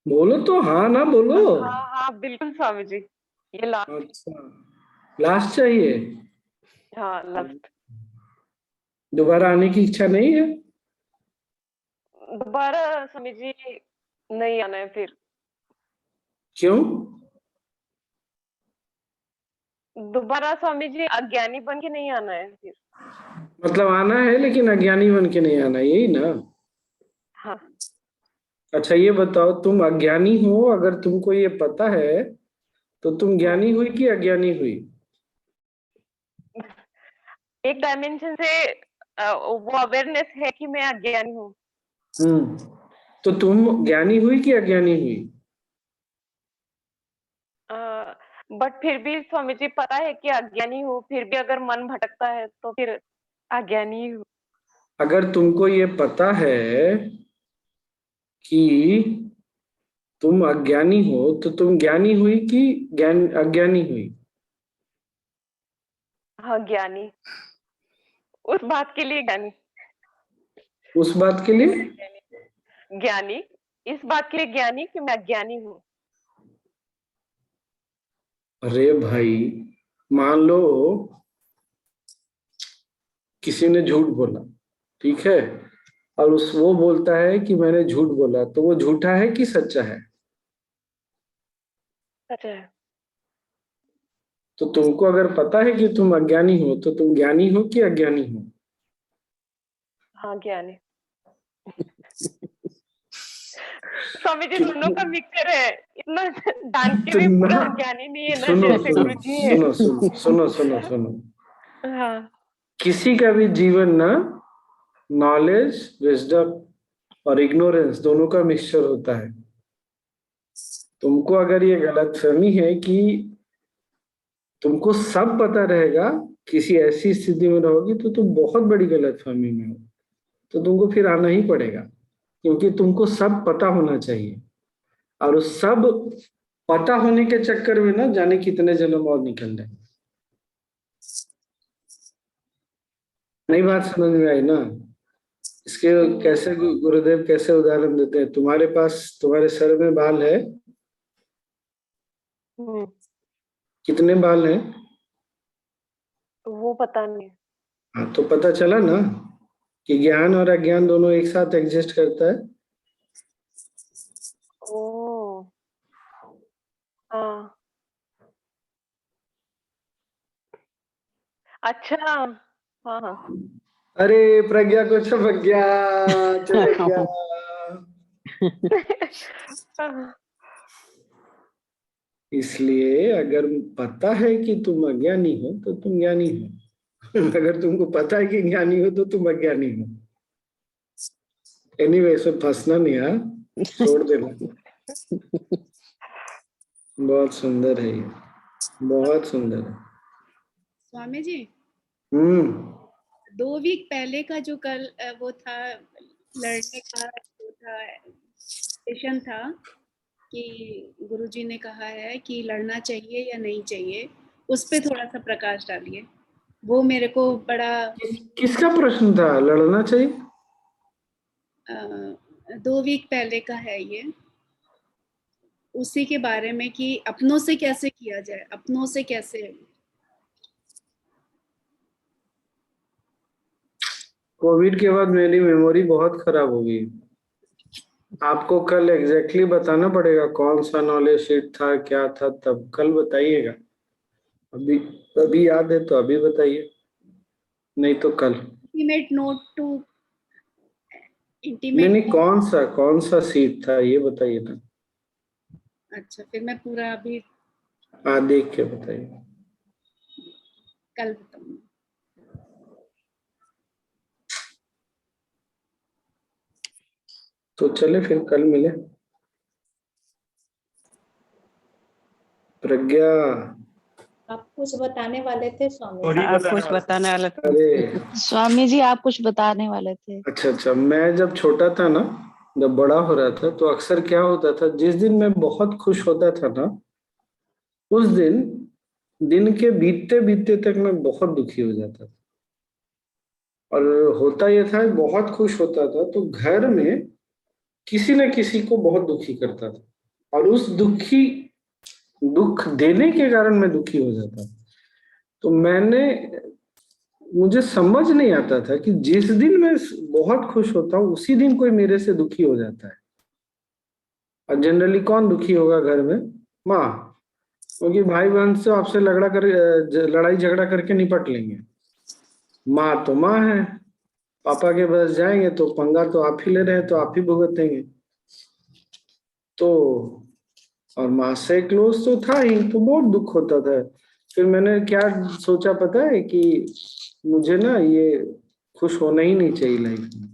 बोलो तो, हाँ ना बोलो। हाँ हाँ बिल्कुल स्वामी जी, ये लास्ट। अच्छा, लास्ट चाहिए। हाँ लास्ट। दोबारा आने की इच्छा नहीं है? दोबारा स्वामी जी नहीं आना है फिर। क्यों? दोबारा स्वामी जी अज्ञानी बन के नहीं आना है फिर। मतलब आना है लेकिन अज्ञानी बन के नहीं आना, यही ना? हाँ। अच्छा ये बताओ, तुम अज्ञानी हो, अगर तुमको ये पता है तो तुम ज्ञानी हुई कि अज्ञानी हुई? एक डायमेंशन से वो अवेयरनेस है कि मैं अज्ञानी हूँ। हम्म, तो तुम ज्ञानी हुई कि अज्ञानी हुई? बट फिर भी स्वामी जी पता है कि अज्ञानी हूँ, फिर भी अगर मन भटकता है तो फिर अज्ञानी हूँ। अगर तुमको ये पता है कि तुम अज्ञानी हो, तो तुम ज्ञानी हुई कि ज्ञान अज्ञानी हुई? हाँ ज्ञानी, उस बात के लिए ज्ञानी। उस बात के लिए? ज्ञानी, इस बात के लिए ज्ञानी कि मैं अज्ञानी हूँ। अरे भाई, मान लो किसी ने झूठ बोला, ठीक है, और उस वो बोलता है कि मैंने झूठ बोला, तो वो झूठा है कि सच्चा है? सच है। तो तुमको अगर पता है कि तुम अज्ञानी हो, तो तुम ज्ञानी हो कि अज्ञानी हो? हाँ ज्ञानी। स्वामी जी दोनों कितना का मिक्सचर है, इतना जान के भी कितना पूरा अज्ञानी नहीं है ना सुनो जैसे सुनो गुरु जी है। सुनो सुनो सुनो सुनो सुनो, हाँ। किसी का भी जीवन ना नॉलेज, विजडम और इग्नोरेंस दोनों का मिक्सचर होता है। तुमको अगर ये गलतफहमी है कि तुमको सब पता रहेगा, किसी ऐसी स्थिति में रहोगी, तो तुम बहुत बड़ी गलतफहमी में हो। तो तुमको फिर आना ही पड़ेगा, क्योंकि तुमको सब पता होना चाहिए, और उस सब पता होने के चक्कर में ना जाने कितने जन्म और निकल जाए। नई बात समझ में आई ना? इसके कैसे गुरुदेव कैसे उदाहरण देते हैं, तुम्हारे पास, तुम्हारे सर में बाल है, हम्म, कितने बाल हैं? वो पता नहीं। हाँ, तो पता चला ना कि ज्ञान और अज्ञान दोनों एक साथ एग्जिस्ट करता है। ओ हाँ। अच्छा। हाँ हाँ। अरे प्रज्ञा को चमक गया, चमक गया। इसलिए अगर पता है कि तुम अज्ञानी हो तो तुम ज्ञानी हो। अगर तुमको पता है कि ज्ञानी हो तो तुम अज्ञानी हो। एनीवे, इसमें फंसना नहीं, हाँ, छोड़ देना। बहुत सुंदर है ये, बहुत सुंदर है। स्वामी जी, 2 वीक पहले का जो कल वो था, लड़ने का वो था, सेशन था कि गुरुजी ने कहा है कि लड़ना चाहिए या नहीं चाहिए, उस पे थोड़ा सा प्रकाश डालिए। वो मेरे को बड़ा किसका प्रश्न था, लड़ना चाहिए? 2 वीक पहले का है ये, उसी के बारे में कि अपनों से कैसे किया जाए, अपनों से कैसे। कोविड के बाद मेरी मेमोरी बहुत खराब हो गई। आपको कल एग्जैक्टली बताना पड़ेगा कौन सा नॉलेज शीट था, क्या था, तब कल बताइएगा। अभी अभी याद है तो अभी बताइए, नहीं तो कल। इंटीमेट नोट टू नहीं इंटीमेट। नहीं, कौन सा सीट था ये बताइए ना। अच्छा, फिर मैं पूरा अभी हाँ, देख के बताइए। कल बताऊंगी। तो चले फिर कल मिले। प्रज्ञा, आप कुछ बताने वाले थे स्वामी। आप कुछ बताने वाले थे। अरे स्वामी जी आप कुछ बताने वाले थे। अच्छा, मैं जब छोटा था ना, जब बड़ा हो रहा था, तो अक्सर क्या होता था, जिस दिन मैं बहुत खुश होता था ना, उस दिन के बीतते बीतते तक मैं बहुत दुखी हो जाता था। और होता यह था, बहुत खुश होता था तो घर में किसी न किसी को बहुत दुखी करता था, और उस दुख देने के कारण मैं दुखी हो जाता था। तो मुझे समझ नहीं आता था कि जिस दिन मैं बहुत खुश होता हूँ उसी दिन कोई मेरे से दुखी हो जाता है। और जनरली कौन दुखी होगा घर में? माँ, क्योंकि भाई बहन से आपसे लड़ाई झगड़ा करके निपट लेंगे। माँ तो माँ है, पापा के पास जाएंगे तो पंगा तो आप ही ले रहे हैं, तो आप ही भुगतेंगे। तो और माँ से क्लोज तो था ही, तो बहुत दुख होता था। फिर मैंने क्या सोचा पता है, कि मुझे ना ये खुश होना ही नहीं चाहिए लाइफ में।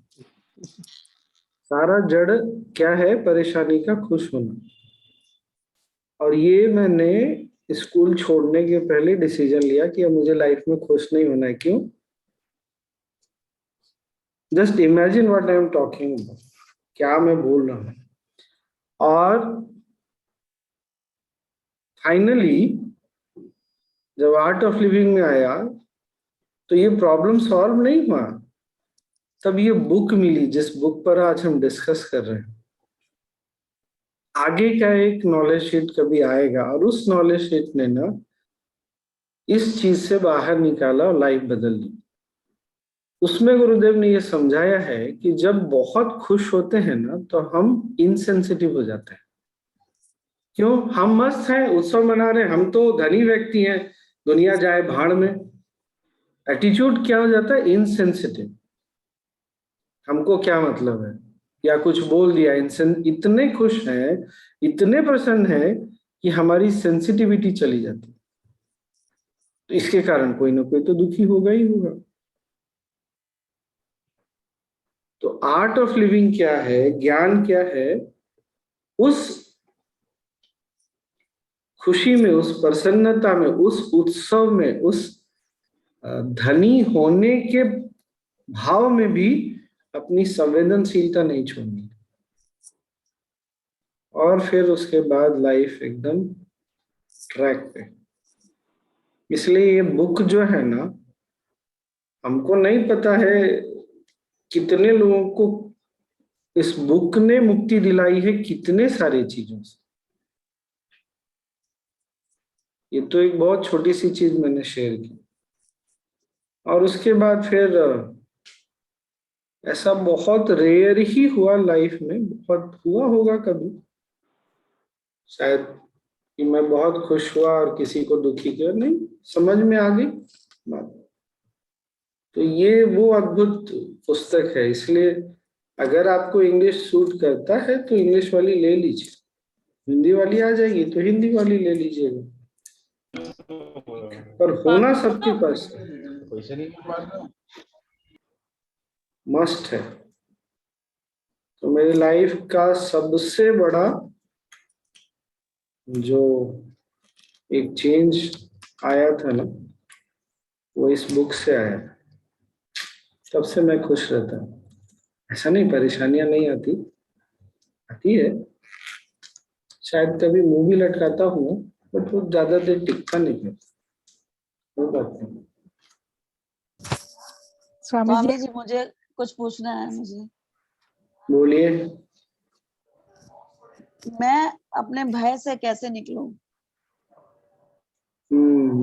सारा जड़ क्या है परेशानी का? खुश होना। और ये मैंने स्कूल छोड़ने के पहले डिसीजन लिया कि अब मुझे लाइफ में खुश नहीं होना है। क्यों? Just imagine what I am talking about, क्या मैं बोल रहा हूँ। और फाइनली जब आर्ट ऑफ लिविंग में आया तो ये प्रॉब्लम सॉल्व नहीं हुआ। तब ये बुक मिली जिस बुक पर आज हम डिस्कस कर रहे हैं। आगे का एक नॉलेज शीट कभी आएगा, और उस नॉलेज शीट ने ना इस चीज से बाहर निकाला और लाइफ बदल दी। उसमें गुरुदेव ने ये समझाया है कि जब बहुत खुश होते हैं ना तो हम इनसेंसिटिव हो जाते हैं। क्यों? हम मस्त हैं, उत्सव मना रहे हैं, हम तो धनी व्यक्ति हैं, दुनिया जाए भाड़ में। एटीट्यूड क्या हो जाता है? इनसेंसिटिव। हमको क्या मतलब है, या कुछ बोल दिया, इतने खुश हैं, इतने प्रसन्न हैं कि हमारी सेंसिटिविटी चली जाती है। तो इसके कारण कोई ना कोई तो दुखी होगा ही होगा। तो आर्ट ऑफ लिविंग क्या है, ज्ञान क्या है? उस खुशी में, उस प्रसन्नता में, उस उत्सव में, उस धनी होने के भाव में भी अपनी संवेदनशीलता नहीं छोड़नी। और फिर उसके बाद लाइफ एकदम ट्रैक पे। इसलिए ये बुक जो है ना, हमको नहीं पता है कितने लोगों को इस बुक ने मुक्ति दिलाई है, कितने सारी चीजों से। ये तो एक बहुत छोटी सी चीज मैंने शेयर की। और उसके बाद फिर ऐसा बहुत रेयर ही हुआ लाइफ में, बहुत हुआ होगा कभी शायद, कि मैं बहुत खुश हुआ और किसी को दुखी किया। नहीं, समझ में आ गई बात। तो ये वो अद्भुत पुस्तक है। इसलिए अगर आपको इंग्लिश सूट करता है तो इंग्लिश वाली ले लीजिए, हिंदी वाली आ जाएगी तो हिंदी वाली ले लीजिएगा, पर होना सबके पास मस्ट है। तो मेरी लाइफ का सबसे बड़ा जो एक चेंज आया था ना, वो इस बुक से आया। तब से मैं खुश रहता हूँ। ऐसा नहीं परेशानियां नहीं आती, आती है, शायद कभी मुंह भी लटकाता हूँ, बट वो ज्यादा देर टिकता नहीं है, वो बात नहीं। स्वामी जी मुझे कुछ पूछना है। मुझे बोलिए। मैं अपने भय से कैसे निकलूं?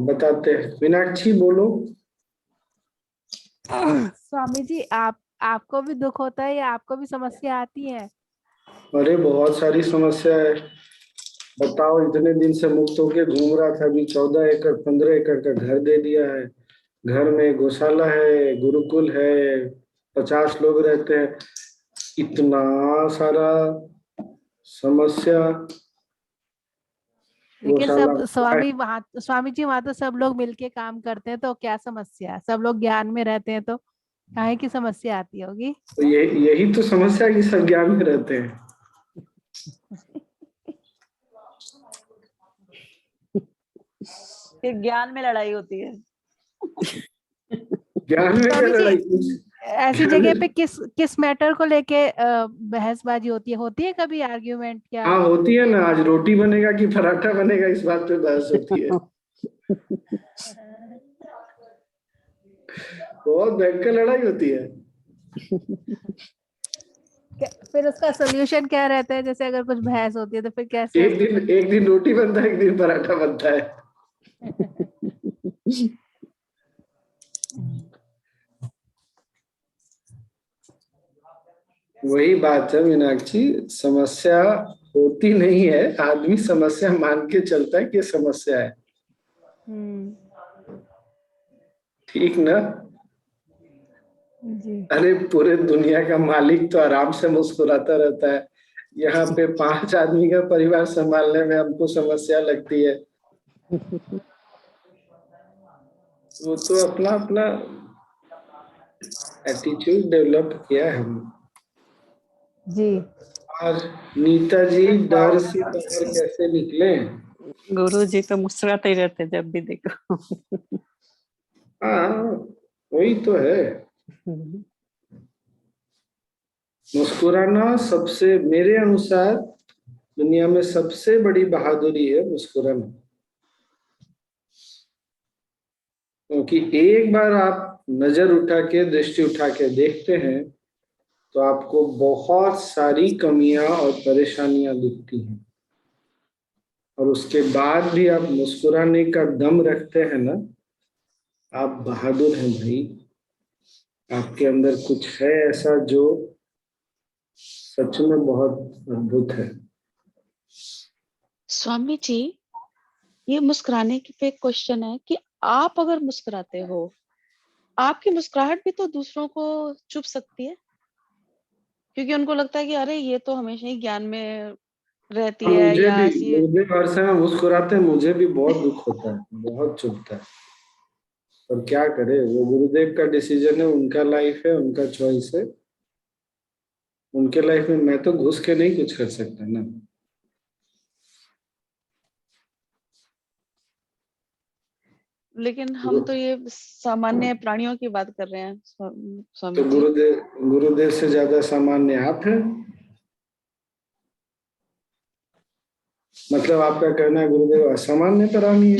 बताते हैं। मीनाक्षी बोलो। स्वामी जी आपको भी दुख होता है या आपको भी समस्या आती है? अरे बहुत सारी समस्या है। बताओ, इतने दिन से मुक्त होके घूम रहा था, अभी 14 एकड़ 15 एकड़ का घर दे दिया है। घर में गौशाला है, गुरुकुल है, 50 लोग रहते हैं, इतना सारा समस्या। लेकिन सब गौशाला स्वामी जी वहाँ तो सब लोग मिलके काम करते हैं, तो क्या समस्या है? सब लोग ज्ञान में रहते हैं, तो काहे की समस्या आती होगी? तो यही तो समस्या है कि सब ज्ञान में रहते हैं। फिर ज्ञान में लड़ाई होती है। ज्ञान में क्या लड़ाई? ऐसी जगह पे किस मैटर को लेके बहसबाजी होती है कभी आर्ग्यूमेंट? क्या हाँ होती है ना। आज रोटी बनेगा कि पराठा बनेगा, इस बात पे बहस होती है। बहुत भयंकर लड़ाई होती है। फिर उसका सोल्यूशन क्या रहता है? जैसे अगर कुछ बहस होती है तो फिर कैसे? एक दिन रोटी बनता है, एक दिन पराठा बनता है। वही बात है मीनाक्षी, समस्या होती नहीं है, आदमी समस्या मान के चलता है कि समस्या है। ठीक ना? जी। अरे पूरे दुनिया का मालिक तो आराम से मुस्कुराता रहता है, यहाँ पे 5 आदमी का परिवार संभालने में हमको समस्या लगती है। वो तो अपना अपना एटीट्यूड डेवलप किया है हमने। जी। और नीता जी, डर से बाहर कैसे निकले? गुरु जी तो मुस्कुराते ही रहते जब भी देखो। हाँ वही तो है। मुस्कुराना सबसे, मेरे अनुसार दुनिया में सबसे बड़ी बहादुरी है मुस्कुराना। क्योंकि एक बार आप नजर उठा के, दृष्टि उठा के देखते हैं तो आपको बहुत सारी कमियां और परेशानियां दिखती हैं, और उसके बाद भी आप मुस्कुराने का दम रखते हैं ना, आप बहादुर हैं भाई। आपके अंदर कुछ है ऐसा जो सच में बहुत अद्भुत है। स्वामी जी, ये मुस्कुराने की पे क्वेश्चन है कि आप अगर मुस्कुराते हो, आपकी मुस्कुराहट भी तो दूसरों को चुभ सकती है, क्योंकि उनको लगता है कि अरे ये तो हमेशा ही ज्ञान में रहती है मुझे या भी, ऐसी। मुझे हर समय मुस्कुराते हैं, मुझे भी बहुत दुख होता है, बहुत चुभता है, और क्या करे, वो गुरुदेव का डिसीजन है, उनका लाइफ है, उनका चॉइस है। उनके लाइफ में मैं तो घुस के नहीं कुछ कर सकता ना। लेकिन हम तो ये सामान्य प्राणियों की बात कर रहे हैं स्वामी तो जी। गुरुदेव से ज्यादा सामान्य आप हैं? मतलब आपका कहना है गुरुदेव असामान्य प्राणी है?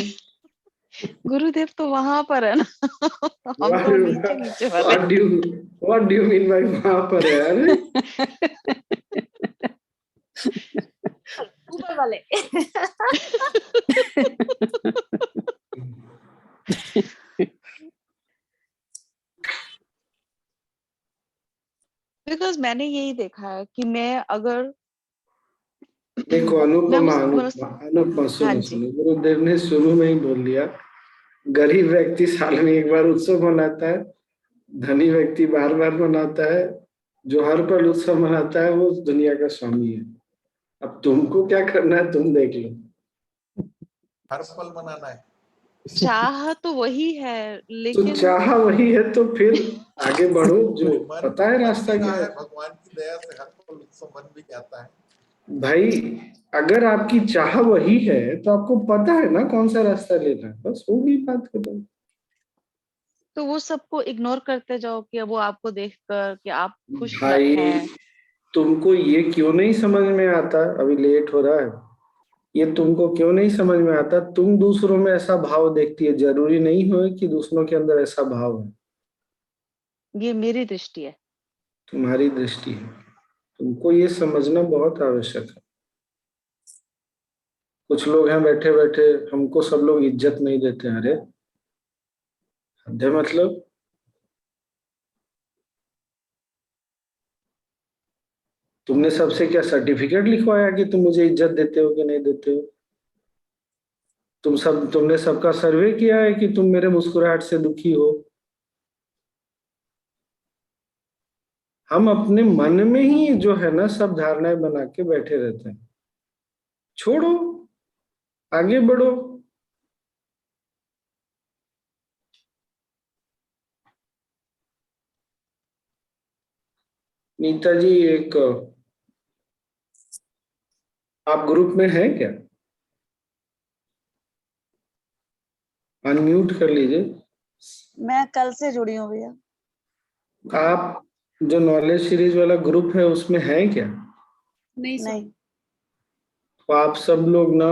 गुरुदेव तो वहां पर है ना, हम तो नीचे नीचे वाले। What do you mean by वहां पर है? अरे ऊपर वाले। बिकॉज मैंने यही देखा है कि मैं अगर देखो अनुपमा सुनो, गुरुदेव ने शुरू में ही बोल दिया, गरीब व्यक्ति साल में एक बार उत्सव मनाता है, धनी व्यक्ति बार बार मनाता है, जो हर पल उत्सव मनाता है वो दुनिया का स्वामी है। अब तुमको क्या करना है तुम देख लो। हर पल मनाना है। चाह तो वही है, तो लेकिन चाह वही है तो फिर आगे बढ़ो, जो मन पता है मन रास्ता भी क्या रहा है। है, भगवान की दया से हर पल उत्सव बन भी जाता है। भाई अगर आपकी चाह वही है तो आपको पता है ना कौन सा रास्ता लेना है, बस वो भी बात खत्म। तो वो सबको इग्नोर करते जाओ कि वो आपको देखकर कि आप खुश भाई हैं। तुमको ये क्यों नहीं समझ में आता, अभी लेट हो रहा है, ये तुमको क्यों नहीं समझ में आता, तुम दूसरों में ऐसा भाव देखती है, जरूरी नहीं हो कि दूसरों के अंदर ऐसा भाव है। ये मेरी दृष्टि है। तुम्हारी दृष्टि है, तुमको ये समझना बहुत आवश्यक है। कुछ लोग हैं बैठे बैठे हमको सब लोग इज्जत नहीं देते हैं। अरे हद है, मतलब तुमने सबसे क्या सर्टिफिकेट लिखवाया कि तुम मुझे इज्जत देते हो कि नहीं देते हो? तुमने सबका सर्वे किया है कि तुम मेरे मुस्कुराहट से दुखी हो? हम अपने मन में ही जो है ना सब धारणाएं बना के बैठे रहते हैं। छोड़ो, आगे बढ़ो। नीता जी, एक आप ग्रुप में हैं क्या? अनम्यूट कर लीजिए। मैं कल से जुड़ी हूँ भैया। आप जो नॉलेज सीरीज वाला ग्रुप है उसमें हैं क्या? नहीं नहीं। तो आप सब लोग ना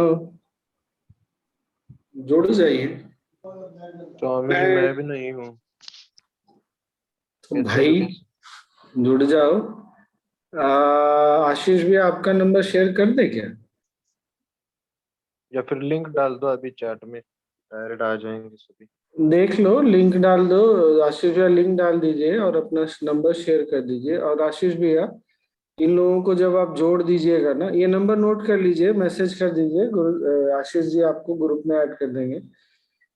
जुड़ जाइए। स्वामी जी मैं भी नहीं हूँ। तो भाई जुड़ जाओ। आशीष भी आपका नंबर शेयर कर दे क्या? या फिर लिंक डाल दो अभी चैट में, डायरेक्ट आ जाएंगे सभी। देख लो, लिंक डाल दो। आशीष भैया लिंक डाल दीजिए और अपना नंबर शेयर कर दीजिए। और आशीष भैया, इन लोगों को जब आप जोड़ दीजिएगा ना, ये नंबर नोट कर लीजिए, मैसेज कर दीजिए, आशीष जी आपको ग्रुप में ऐड कर देंगे।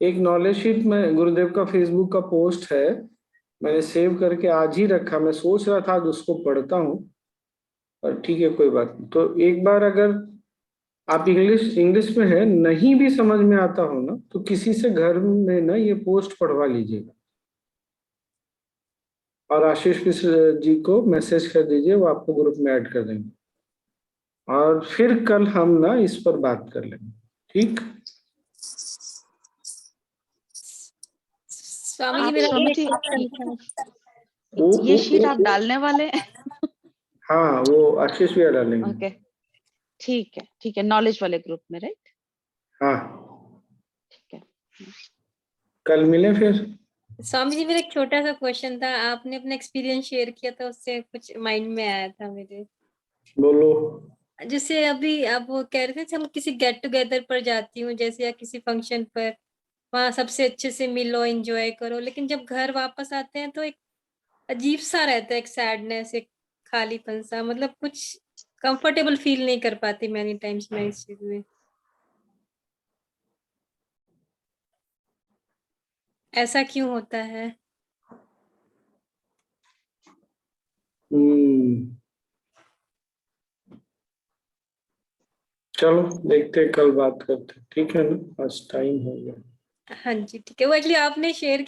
एक नॉलेज शीट में गुरुदेव का फेसबुक का पोस्ट है, मैंने सेव करके आज ही रखा, मैं सोच रहा था आज उसको पढ़ता हूँ, पर ठीक है कोई बात नहीं। तो एक बार अगर आप इंग्लिश में है, नहीं भी समझ में आता हो ना, तो किसी से घर में ना ये पोस्ट पढ़वा लीजिएगा और आशीष जी को मैसेज कर दीजिए, वो आपको ग्रुप में ऐड कर देंगे। और फिर कल हम ना इस पर बात कर लेंगे, ठीक? स्वामी जी मेरा स्वामी एक जी, क्वेश्चन था। ये शीट आप डालने वाले हैं? हाँ, वो आशीष भैया डालेंगे। ओके, ठीक है, नॉलेज वाले ग्रुप में, राइट? हाँ, ठीक है, कल मिले फिर। स्वामी जी मेरा एक छोटा सा क्वेश्चन था, आपने अपना एक्सपीरियंस शेयर किया था, उससे कुछ माइंड में आया था मेरे। बोलो। जैसे अभी आप वो कह रहे थे हम किसी गेट टुगेदर पर जाती हूँ जैसे, या किसी फंक्शन पर, वहां सबसे अच्छे से मिलो, एंजॉय करो, लेकिन जब घर वापस आते हैं तो एक अजीब सा रहता है, एक सैडनेस, एक खालीपन सा, मतलब कुछ कंफर्टेबल फील नहीं कर पाती मैनी टाइम्स मैं इस चीज में। ऐसा क्यों होता है? चलो देखते हैं, कल बात करते हैं, ठीक है ना? आज टाइम हो गया। हाँ जी ठीक है, वो एक्चुअली आपने शेयर किया